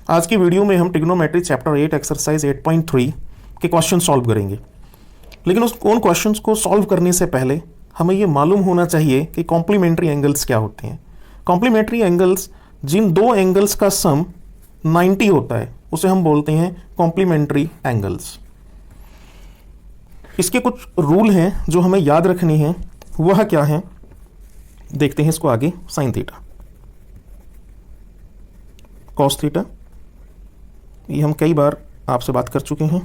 आज की वीडियो में हम ट्रिग्नोमेट्री चैप्टर 8 एक्सरसाइज 8.3 के क्वेश्चन सॉल्व करेंगे। लेकिन उन क्वेश्चंस को सॉल्व करने से पहले हमें ये मालूम होना चाहिए कि कॉम्प्लीमेंट्री एंगल्स क्या होते हैं। कॉम्प्लीमेंट्री एंगल्स, जिन दो एंगल्स का सम 90 होता है, उसे हम बोलते हैं कॉम्प्लीमेंट्री एंगल्स। इसके कुछ रूल हैं जो हमें याद रखने हैं। वह क्या है, देखते हैं इसको आगे। साइन थीटा, कॉस थीटा, ये हम कई बार आपसे बात कर चुके हैं।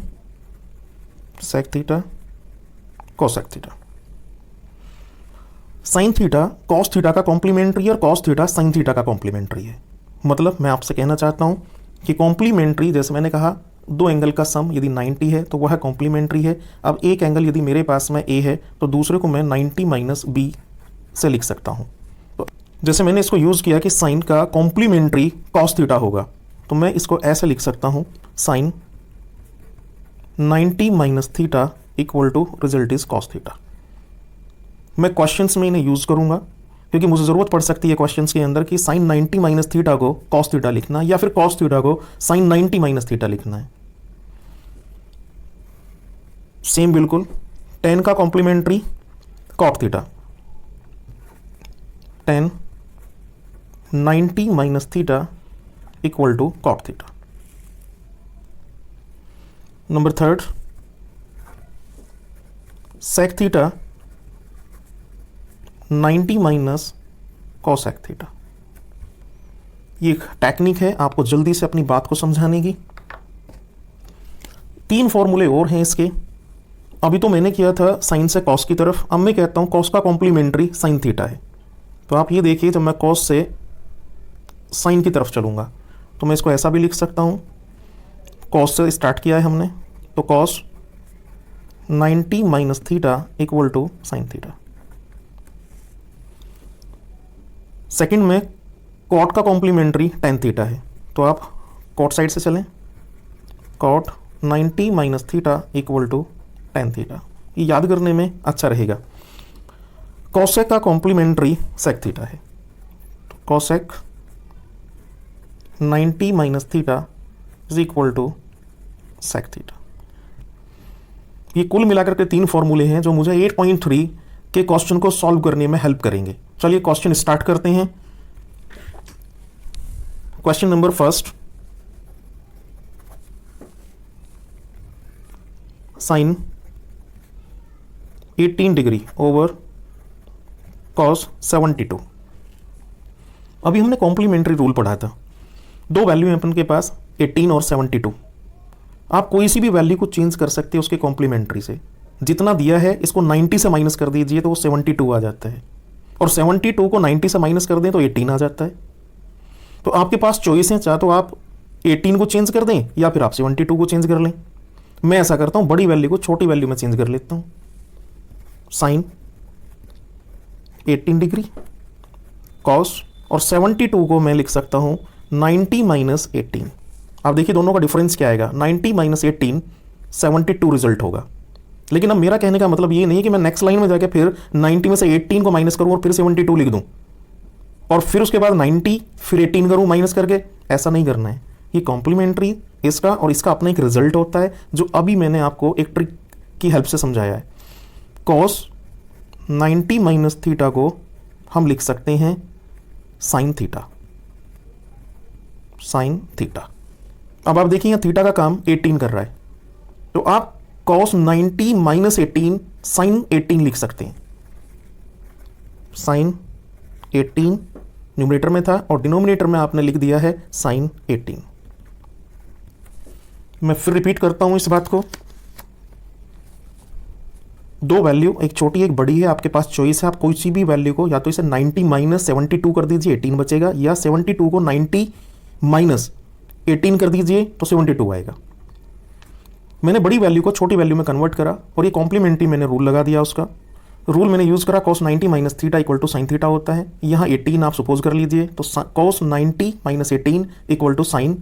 Sec theta, cosec theta. Sine theta cos theta का कॉम्प्लीमेंट्री और कॉस थीटा साइन थीटा का कॉम्प्लीमेंट्री है। मतलब मैं आपसे कहना चाहता हूं कि कॉम्प्लीमेंट्री, जैसे मैंने कहा, दो एंगल का सम यदि 90 है तो वह कॉम्प्लीमेंट्री है। अब एक एंगल यदि मेरे पास में ए है तो दूसरे को मैं 90 माइनस बी से लिख सकता हूं। तो जैसे मैंने इसको यूज किया कि साइन का कॉम्प्लीमेंट्री कॉस थीटा होगा, तो मैं इसको ऐसे लिख सकता हूं, sine 90 minus theta equal to result is cos theta. मैं क्वेश्चंस में इन्हें यूज करूंगा क्योंकि मुझे जरूरत पड़ सकती है क्वेश्चंस के अंदर कि साइन 90 माइनस थीटा को कॉस थीटा लिखना या फिर कॉस थीटा को साइन 90 माइनस थीटा लिखना है। सेम बिल्कुल टेन का complementary cot theta, tan 90 minus theta equal to cot theta. Number third, sec theta 90 minus cosec theta. ये एक टेक्निक है आपको जल्दी से अपनी बात को समझाने की। तीन फॉर्मूले और हैं इसके। अभी तो मैंने किया था साइन से कॉस की तरफ, अब मैं कहता हूं कॉस का कॉम्प्लीमेंट्री साइन थीटा है। तो आप ये देखिए, जब मैं कॉस से साइन की तरफ चलूंगा तो मैं इसको ऐसा भी लिख सकता हूं। कॉस से स्टार्ट किया है हमने, तो cos 90 minus theta equal to sine theta. Second में कॉट का कॉम्प्लीमेंट्री टेन थीटा है, तो आप कॉट साइड से चलें, cot 90 minus theta equal to tan theta. ये याद करने में अच्छा रहेगा। कॉसेक का कॉम्प्लीमेंट्री सेक थीटा है, तो cosec 90 minus theta is equal to sec theta. ये कुल मिलाकर के तीन फॉर्मूले हैं जो मुझे 8.3 के क्वेश्चन को सॉल्व करने में हेल्प करेंगे। चलिए क्वेश्चन स्टार्ट करते हैं। Question number first, sine 18 degree over cos 72। अभी हमने कॉम्प्लीमेंट्री रूल पढ़ा था। दो वैल्यू हैं अपन के पास, 18 और 72। आप कोई सी भी वैल्यू को चेंज कर सकते हैं उसके कॉम्प्लीमेंट्री से। जितना दिया है इसको 90 से माइनस कर दीजिए तो वो 72 आ जाता है, और 72 को 90 से माइनस कर दें तो 18 आ जाता है। तो आपके पास चॉइस है, चाहे तो आप 18 को चेंज कर दें या फिर आप 72 को चेंज कर लें। मैं ऐसा करता हूं, बड़ी वैल्यू को छोटी वैल्यू में चेंज कर लेता हूं। साइन 18 डिग्री कॉस, और 72 को मैं लिख सकता हूं 90 माइनस 18। आप देखिए दोनों का डिफरेंस क्या आएगा, 90 माइनस 18 72 रिजल्ट होगा। लेकिन अब मेरा कहने का मतलब ये नहीं है कि मैं नेक्स्ट लाइन में जाके फिर 90 में से 18 को माइनस करूं और फिर 72 लिख दूं और फिर उसके बाद 90 फिर 18 करूं माइनस करके। ऐसा नहीं करना है। ये कॉम्प्लीमेंट्री इसका और इसका अपना एक रिजल्ट होता है जो अभी मैंने आपको एक ट्रिक की हेल्प से समझाया है। कॉस 90 माइनस थीटा को हम लिख सकते हैं साइन थीटा, साइन थीटा। अब आप देखिए थीटा का काम 18 कर रहा है, तो आप कॉस 90 माइनस 18 साइन 18 लिख सकते हैं। साइन 18 न्यूमरेटर में था और डिनोमिनेटर में आपने लिख दिया है साइन 18। मैं फिर रिपीट करता हूं इस बात को। दो वैल्यू, एक छोटी एक बड़ी है, आपके पास चॉइस है। आप कोई सी भी वैल्यू को या तो इसे 90 माइनस 72 कर दीजिए, 18 बचेगा, या 72 को 90 माइनस 18 कर दीजिए तो 72 आएगा। मैंने बड़ी वैल्यू को छोटी वैल्यू में कन्वर्ट करा और ये कॉम्प्लीमेंट्री मैंने रूल लगा दिया। उसका रूल मैंने यूज करा, cos 90 minus theta equal to sine theta होता है। यहाँ 18 आप सपोज कर लीजिए, तो cos 90 minus 18 equal to sine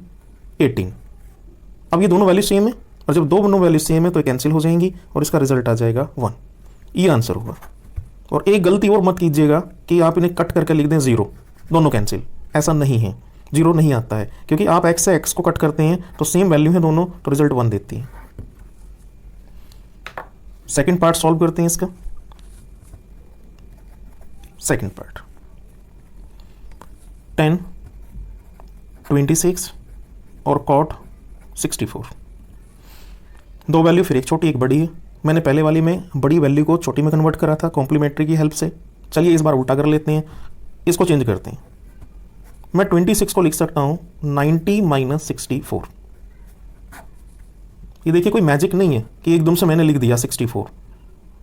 18। अब ये दोनों वैल्यू सेम है, और जब दोनों वैल्यू सेम है तो कैंसिल हो जाएंगी और इसका रिजल्ट आ जाएगा 1। ये आंसर होगा। और एक गलती और मत कीजिएगा कि आप इन्हें कट करके लिख दें 0, दोनों कैंसिल, ऐसा नहीं है। जीरो नहीं आता है, क्योंकि आप एक्स से एक्स को कट करते हैं तो सेम वैल्यू है दोनों, तो रिजल्ट 1 देती है। सेकेंड पार्ट सॉल्व करते हैं इसका। सेकेंड पार्ट 10, 26 और कॉट 64। दो वैल्यू फिर एक छोटी एक बड़ी है। मैंने पहले वाली में बड़ी वैल्यू को छोटी में कन्वर्ट करा था कॉम्प्लीमेंट्री की हेल्प से। चलिए इस बार उल्टा कर लेते हैं, इसको चेंज करते हैं। मैं 26 को लिख सकता हूं 90 माइनस 64। ये देखिए कोई मैजिक नहीं है कि एकदम से मैंने लिख दिया 64।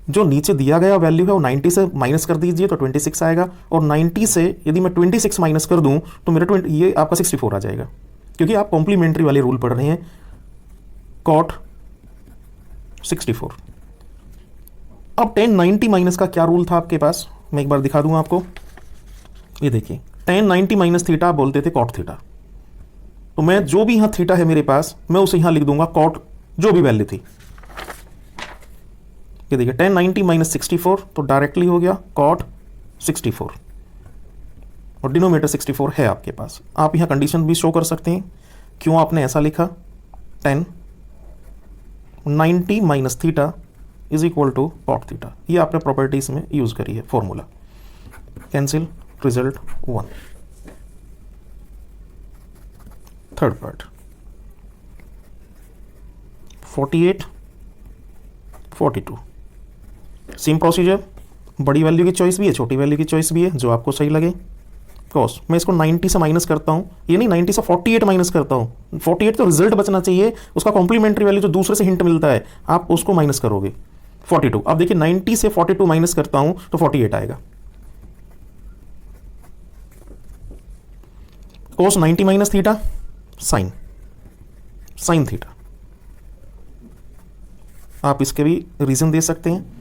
जो नीचे दिया गया वैल्यू है वो 90 से माइनस कर दीजिए तो 26 आएगा, और 90 से यदि मैं 26 माइनस कर दूं तो मेरा ये आपका 64 आ जाएगा, क्योंकि आप कॉम्प्लीमेंट्री वाले रूल पढ़ रहे हैं। कॉट 64। अब 10 90 माइनस का क्या रूल था आपके पास, मैं एक बार दिखा दूंगा आपको। ये देखिए 10 90 माइनस थीटा बोलते थे कॉट थीटा, तो मैं जो भी यहां थीटा है मेरे पास मैं उसे यहां लिख दूंगा कॉट जो भी वैल्यू थी। ये देखिए 10 90 माइनस 64 तो डायरेक्टली हो गया कॉट 64, और डिनोमिनेटर 64 है आपके पास। आप यहां कंडीशन भी शो कर सकते हैं क्यों आपने ऐसा लिखा। 10 90 minus theta is equal to cot theta, ये आपने प्रॉपर्टीज में यूज करी है formula. Cancel, result 1। Third part 48 42। Same procedure, बड़ी वैल्यू की चॉइस भी है छोटी वैल्यू की चॉइस भी है, जो आपको सही लगे। कॉस मैं इसको 90 से माइनस करता हूं, ये नहीं 90 से 48 माइनस करता हूं। 48 तो रिजल्ट बचना चाहिए, उसका कॉम्प्लीमेंट्री वैल्यू जो दूसरे से हिंट मिलता है आप उसको माइनस करोगे। 42, अब देखिए 90 से 42 माइनस करता हूं तो 48 आएगा। कोस 90 माइनस थीटा साइन थीटा। आप इसके भी रीजन दे सकते हैं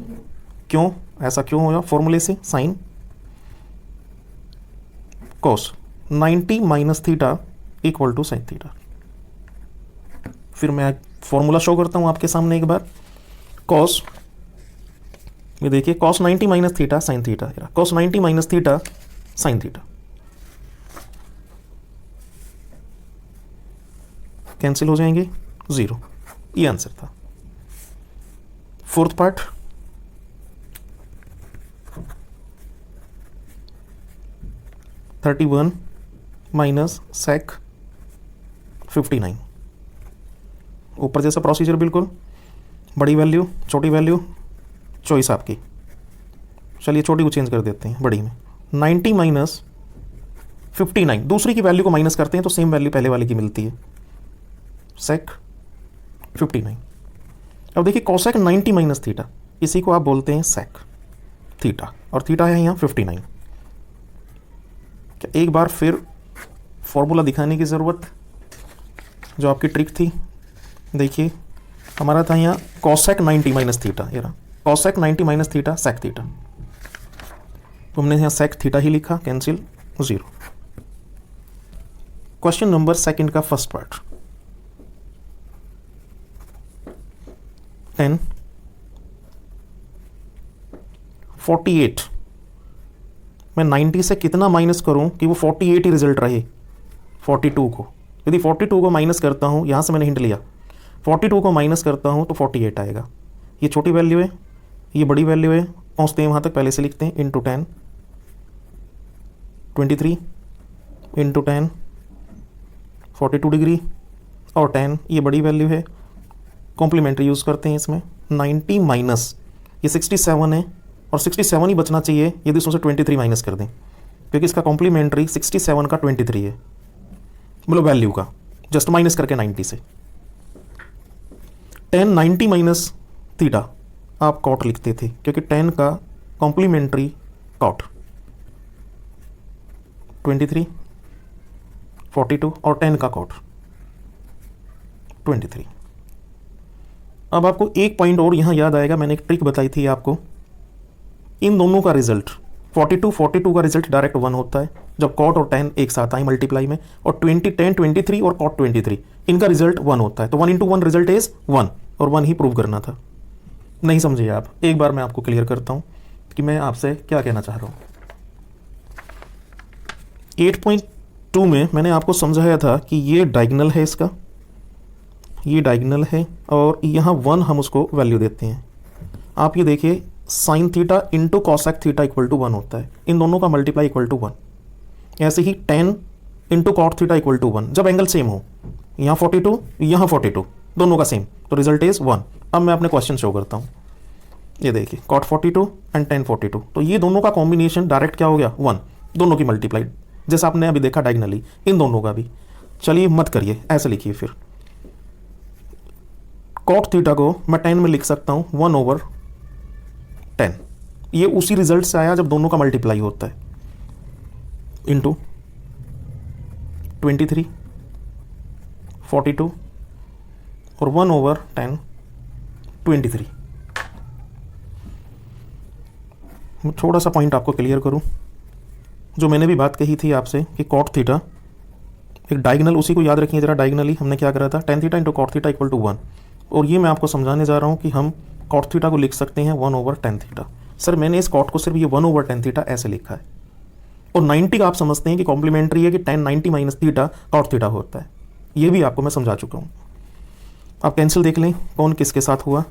क्यों ऐसा क्यों हुआ फॉर्मूले से। Sine cos 90 minus theta equal to sine theta. फिर मैं फॉर्मूला शो करता हूं आपके सामने एक बार। कॉस, ये देखिए cos 90 minus theta sine theta, cos 90 minus theta sine theta. Cancel हो जाएंगे, 0। ये आंसर था। Fourth part 31 minus sec 59। ऊपर जैसा प्रोसीजर बिल्कुल, बड़ी वैल्यू छोटी वैल्यू चॉइस आपकी। चलिए छोटी को चेंज कर देते हैं बड़ी में। 90 माइनस 59, दूसरी की वैल्यू को माइनस करते हैं तो सेम वैल्यू पहले वाले की मिलती है। सेक 59। अब देखिए कोसेक 90 माइनस थीटा, इसी को आप बोलते हैं सेक थीटा, और थीटा है यहाँ 59। क्या एक बार फिर फॉर्मूला दिखाने की ज़रूरत, जो आपकी ट्रिक थी। देखिए हमारा था यहाँ कोसेक 90 माइनस थीटा, ये रहा cosec 90 minus theta sec theta, तो हमने यहाँ सेक थीटा ही लिखा। कैंसिल, 0। क्वेश्चन नंबर सेकंड का फर्स्ट पार्ट 10 48। मैं 90 से कितना माइनस करूं कि वो 48 ही रिजल्ट रहे। 42 को यदि 42 को माइनस करता हूं, यहां से मैंने हिंट लिया, 42 को माइनस करता हूं तो 48 आएगा। ये छोटी वैल्यू है, ये बड़ी वैल्यू है, पहुंचते हैं वहां तक पहले से लिखते हैं। इंटू 10 23 इंटू 10 42 डिग्री और 10, ये बड़ी वैल्यू है, कॉम्प्लीमेंट्री यूज़ करते हैं इसमें। 90 माइनस ये 67 है, और 67 ही बचना चाहिए यदि उसमें से 23 माइनस कर दें, क्योंकि इसका कॉम्प्लीमेंट्री 67 का 23 है, मतलब वैल्यू का जस्ट माइनस करके 90 से। 10 90 माइनस थीटा आप कॉट लिखते थे, क्योंकि 10 का कॉम्प्लीमेंट्री कॉट 23 42 और 10 का कॉट 23। अब आपको एक पॉइंट और यहां याद आएगा, मैंने एक ट्रिक बताई थी आपको। इन दोनों का रिजल्ट 42 का रिजल्ट डायरेक्ट 1 होता है जब कॉट और 10 एक साथ आए मल्टीप्लाई में, और 10 23 और कॉट 23 इनका रिजल्ट 1 होता है। तो 1 × 1 रिजल्ट इज 1, और 1 ही प्रूव करना था। नहीं समझिए आप, एक बार मैं आपको क्लियर करता हूं कि मैं आपसे क्या कहना चाह रहा हूं। 2 में मैंने आपको समझाया था कि ये डायगोनल है, इसका ये डायगोनल है और यहाँ 1 हम उसको वैल्यू देते हैं। आप ये देखिए sine theta into cosec theta equal to 1 होता है, इन दोनों का मल्टीप्लाई इक्वल टू 1। ऐसे ही 10 into cot theta equal to 1, जब एंगल सेम हो, यहाँ 42 यहाँ 42 दोनों का सेम, तो रिजल्ट इज 1। अब मैं अपने क्वेश्चन शो करता हूँ, ये देखिए कॉट 42 एंड टेन 42, तो ये दोनों का कॉम्बिनेशन डायरेक्ट क्या हो गया 1, दोनों की मल्टीप्लाइड, जैसा आपने अभी देखा डायगोनली, इन दोनों का भी। चलिए मत करिए, ऐसे लिखिए फिर कॉट थीटा को मैं 10 में लिख सकता हूँ 1/10, ये उसी रिजल्ट से आया जब दोनों का मल्टीप्लाई होता है, इंटू 23 42 और 1/10 23। मैं थोड़ा सा पॉइंट आपको क्लियर करूं, जो मैंने भी बात कही थी आपसे कि कॉट थीटा एक डायगोनल, उसी को याद रखिए जरा, डायगोनली हमने क्या करा था, tan theta into cot theta equal to 1, और ये मैं आपको समझाने जा रहा हूँ कि हम कॉट थीटा को लिख सकते हैं 1/10 थीटा। सर मैंने इस कॉट को सिर्फ ये 1/10 थीटा ऐसे लिखा है, और 90 का आप समझते हैं कि कॉम्प्लीमेंट्री है कि tan 90 minus theta cot theta होता है, ये भी आपको मैं समझा चुका हूँ। आप कैंसिल देख लें कौन किसके साथ हुआ,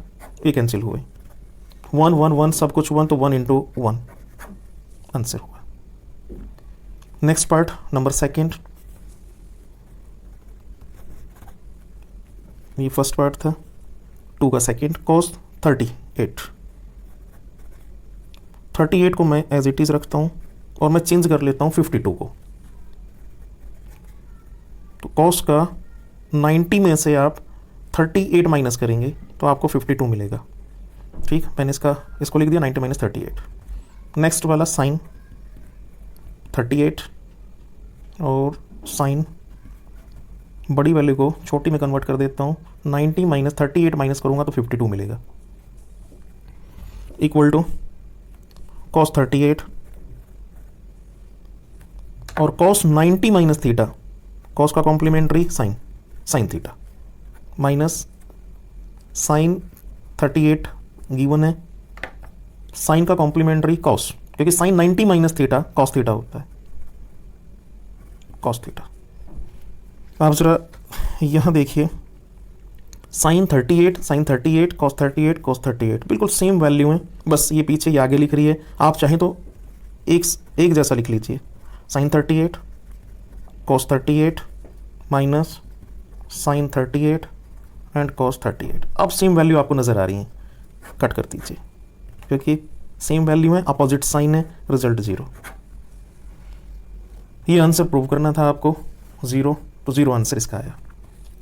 ये कैंसिल हुए, 1 1 1 सब कुछ 1, तो 1 इंटू 1 आंसर हुआ। नेक्स्ट पार्ट नंबर सेकेंड, ये फर्स्ट पार्ट था 2 का सेकेंड, cos 38 को मैं एज इट इज रखता हूँ और मैं चेंज कर लेता हूँ 52 को, तो cos का 90 में से आप 38 माइनस करेंगे तो आपको 52 मिलेगा। ठीक, मैंने इसको लिख दिया 90 माइनस 38। नेक्स्ट वाला साइन 38 और साइन बड़ी वैल्यू को छोटी में कन्वर्ट कर देता हूँ, 90 माइनस 38 माइनस करूँगा तो 52 मिलेगा, इक्वल टू cos 38 और cos 90 माइनस थीटा, cos का complementary sine theta minus sine 38 given है, साइन का कॉम्प्लीमेंट्री cos, क्योंकि sine 90 minus theta cos theta होता है, cos थीटा। आप जरा यहाँ देखिए साइन 38 cos 38 बिल्कुल सेम वैल्यू है, बस ये पीछे ये आगे लिख रही है, आप चाहें तो एक जैसा लिख लीजिए, sine 38 cos 38 minus sine 38 and cos 38। अब सेम वैल्यू आपको नज़र आ रही है, कट कर दीजिए क्योंकि सेम वैल्यू है, अपोजिट साइन है, रिजल्ट 0। ये आंसर प्रूव करना था आपको 0, तो 0 आंसर इसका आया।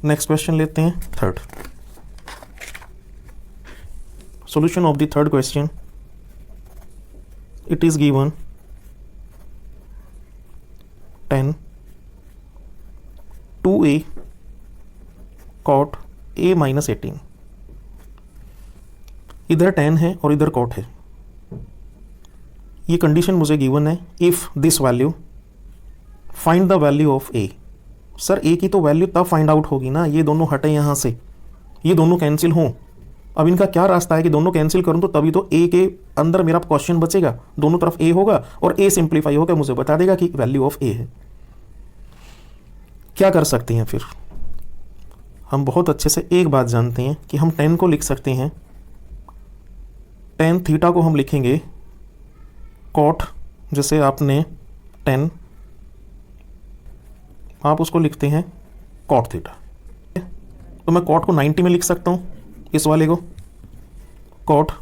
नेक्स्ट क्वेश्चन लेते हैं third. Solution of the third question, it is given 10 2a cot a minus 18, इधर 10 है और इधर cot है। ये कंडीशन मुझे गिवन है, if this value find the value of a। Sir a की तो वैल्यू तब फाइंड आउट होगी ना, ये दोनों हटे यहाँ से, ये दोनों कैंसिल हों। अब इनका क्या रास्ता है कि दोनों कैंसिल करूँ, तो तभी तो a के अंदर मेरा क्वेश्चन बचेगा, दोनों तरफ a होगा और a सिंप्लीफाई होकर मुझे बता देगा कि वैल्यू ऑफ a है। क्या कर सकते हैं फिर, हम बहुत अच्छे से एक बात जानते हैं कि हम 10 को लिख सकते हैं, tan थीटा को हम लिखेंगे cot, जैसे आपने 10 आप उसको लिखते हैं cot थीटा, तो मैं cot को 90 में लिख सकता हूँ, इस वाले को cot,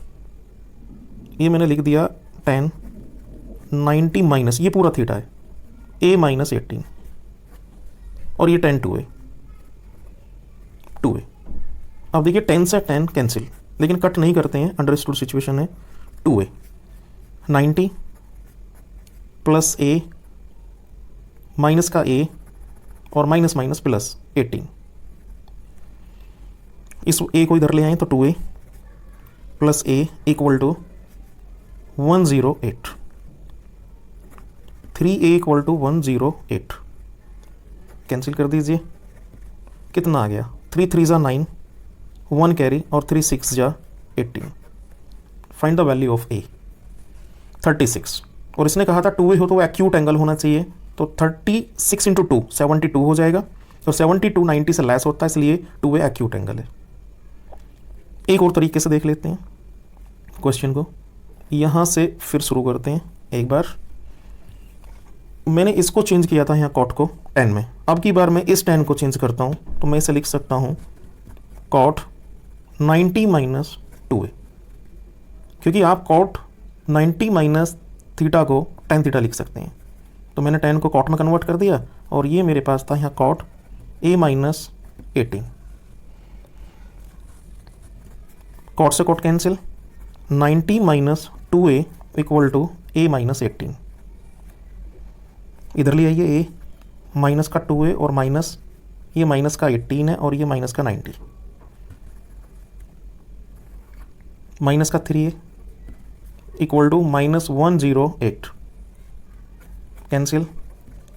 ये मैंने लिख दिया tan 90 माइनस, ये पूरा थीटा है, a माइनस 18, और ये tan 2a। अब देखिए 10 से 10 कैंसिल, लेकिन कट नहीं करते हैं, अंडरस्टूड सिचुएशन है। 2a 90 प्लस a माइनस का a और माइनस माइनस प्लस 18, इस a को इधर ले आए तो 2a प्लस a equal to 108, 3a equal to 108, cancel कर दीजिए, कितना आ गया, 3 3 जा 9, 1 कैरी और 3 6 जा 18। Find the value of a 36, और इसने कहा था 2a हो तो एक्यूट एंगल होना चाहिए, तो 36 इंटू 2 72 हो जाएगा, और 72 90 से लेस होता है, इसलिए 2 वे एक्यूट एंगल है। एक और तरीके से देख लेते हैं क्वेश्चन को, यहाँ से फिर शुरू करते हैं। एक बार मैंने इसको चेंज किया था यहाँ कॉट को 10 में, अब की बार मैं इस 10 को चेंज करता हूँ, तो मैं इसे लिख सकता हूँ कॉट 90 माइनस 2a, क्योंकि आप कॉट 90 माइनस थीटा को tan थीटा लिख सकते हैं। तो मैंने 10 को कॉट में कन्वर्ट कर दिया, और ये मेरे पास था यहाँ कॉट a माइनस 18। कॉट से cot cancel, 90 minus 2a equal to a minus 18। इधर ले आइए, a माइनस का 2a और माइनस ये माइनस का 18 है और ये माइनस का 90, माइनस का 3a equal to minus 108 cancel,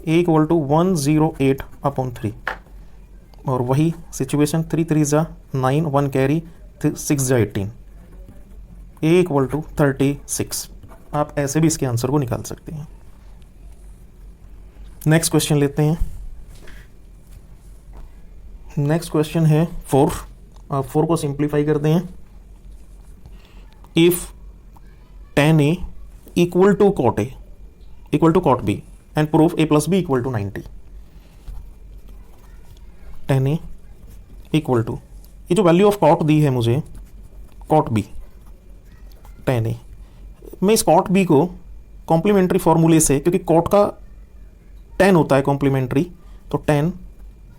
a equal to 108 upon 3, और वही सिचुएशन 3 3 जा 9, 1 कैरी 6 जा 18, a इक्वल टू 36। आप ऐसे भी इसके आंसर को निकाल सकते हैं। नेक्स्ट क्वेश्चन लेते हैं। नेक्स्ट क्वेश्चन है 4। आप 4 को सिंप्लीफाई करते हैं। If tan a equal to cot a equal to cot b and proof a plus b equal to 90। tan a equal to, ये जो वैल्यू ऑफ cot दी है मुझे, cot b tan a, मैं इस cot b को complementary फॉर्मूले से, क्योंकि cot का tan होता है कॉम्प्लीमेंट्री, तो tan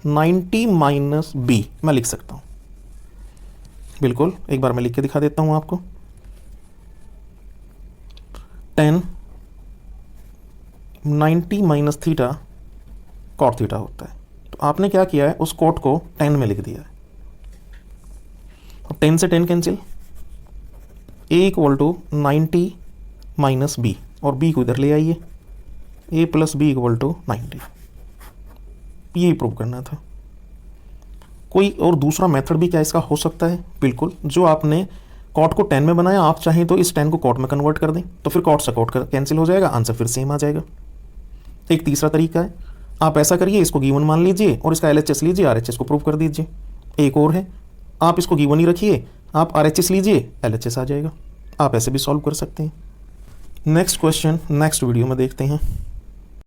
90 माइनस b मैं लिख सकता हूँ। बिल्कुल, एक बार मैं लिख के दिखा देता हूँ आपको। tan 90 minus theta cot theta होता है, तो आपने क्या किया है, उस कॉट को 10 में लिख दिया है। अब 10 से 10 cancel, a equal to 90 minus b, और b को इधर ले आइए, a plus b equal to 90। ये प्रूव करना था। कोई और दूसरा मेथड भी क्या इसका हो सकता है? बिल्कुल, जो आपने कॉट को 10 में बनाया, आप चाहें तो इस 10 को कॉट में कन्वर्ट कर दें, तो फिर कॉट से कॉट कैंसिल हो जाएगा, आंसर फिर सेम आ जाएगा। एक तीसरा तरीका है, आप ऐसा करिए, इसको गिवन मान लीजिए और इसका LHS लीजिए, RHS को प्रूव कर दीजिए। एक और है, आप इसको गिवन ही रखिए, आप RHS लीजिए, LHS आ जाएगा। आप ऐसे भी सॉल्व कर सकते हैं। नेक्स्ट क्वेश्चन नेक्स्ट वीडियो में देखते हैं।